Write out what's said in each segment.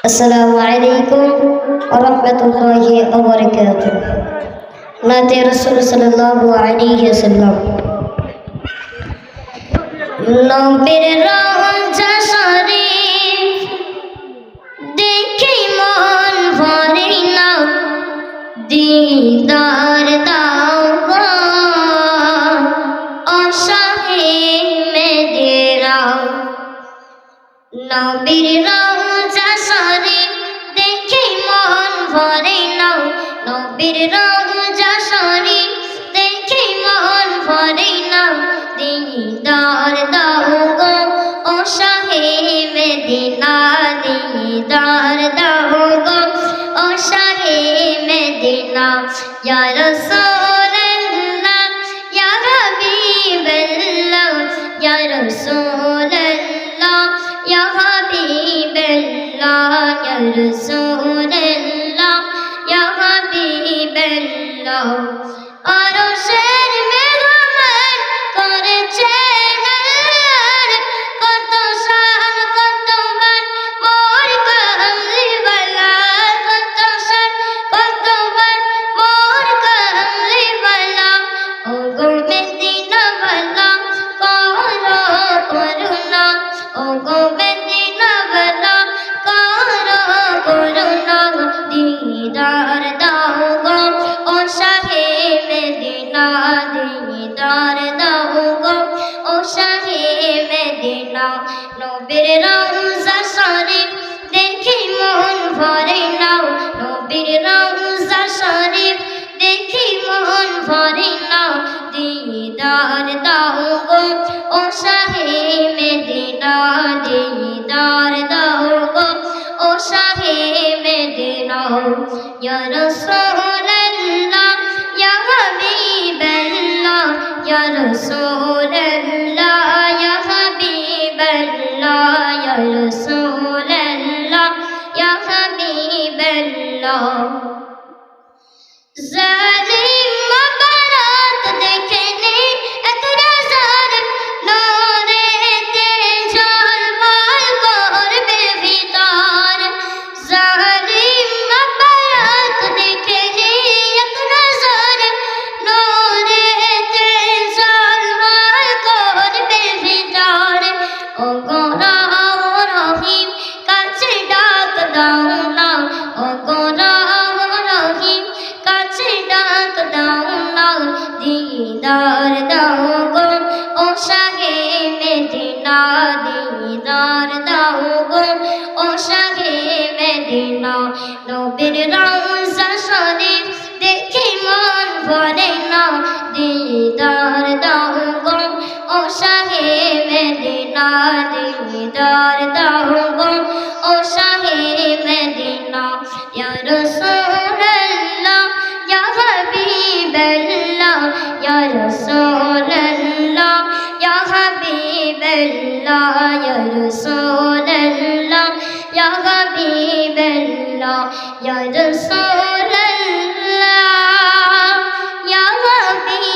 আসসালামু আলাইকুম ওয়া রাহমাতুল্লাহি ওয়া বারাকাতুহু। নাতে রাসূল সাল্লাল্লাহু আলাইহি ওয়াসাল্লাম। নবীর রওজা শরীফ দেখে মন ভরে না, দিদার দাও গো অসহে মেদিনা। নবীর রওজা শরীফ দেখে মন ভরে না, নবীর রওজা শরীফ দেখে মন ভরে না, দিদার দাও গো অসহে মেদিনা, দিদার দাও গো অসহে মেদিনা। ইয়া রাসূলুল্লাহ ইয়া হাবিবাল্লাহ, ইয়া রাসূলুল্লাহ ইয়া হাবিবাল্লাহ, ইয়া রাসূলুল্লাহ ইয়া হাবিবাল্লাহ। আরশের মেহমান করেছেন আল্লাহর, কত শান কত মান মোর কামলিওয়ালা, কত শান কত মান মোর কামলিওয়ালা। ওগো মদিনাওয়ালা করো করুণা, ওগো মদিনাওয়ালা করো করুণা, দিদার দাও গো ও শাহে মদিনা, দিদার দাও গো ও শাহে মদিনা। নবীর রওজা শরীফ দেখে মন ভরে না, নবীর রওজা শরীফ দেখে মন ভরে না, দিদার দাও গো ও শাহে মদিনা, দিদার দাও গো ও শাহে মদিনা। ইয়া রাসূলুল্লাহ ইয়া হাবিবাল্লাহ, ইয়া রাসূলুল্লাহ ইয়া হাবিবাল্লাহ, ইয়া রাসূলুল্লাহ ইয়া হাবিবাল্লাহ। জালিম মাবারাত দেখেনি এক রাজার, নূরেতে ঝলমল করবে ভিতর। জালিম মাবারাত দেখেনি এক রাজার, নূরেতে ঝলমল করবে ভিতর। ওগো রহিম কাছে ডাক দাও না, ওগো রহিম কাছে ডাক দাও না, দিদার দাও গো ও শাহে মদিনা, দিদার দাও গো ও শাহে মদিনা। নবীর রওজা শরীফ দেখে মন ভরে না, দিদার দাও গো ও শাহে মদিনা, দিদার দাও গো ও শাহে মদিনা। ইয়া রাসূলুল্লাহ ইয়া হাবিবাল্লাহ, ইয়া রাসূলুল্লাহ ইয়া হাবিবাল্লাহ, ইয়া রাসূলুল্লাহ ইয়া হাবিবাল্লাহ, ইয়া রাসূলুল্লাহ ইয়া হাবিবাল্লাহ,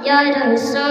ইয়া রাসূল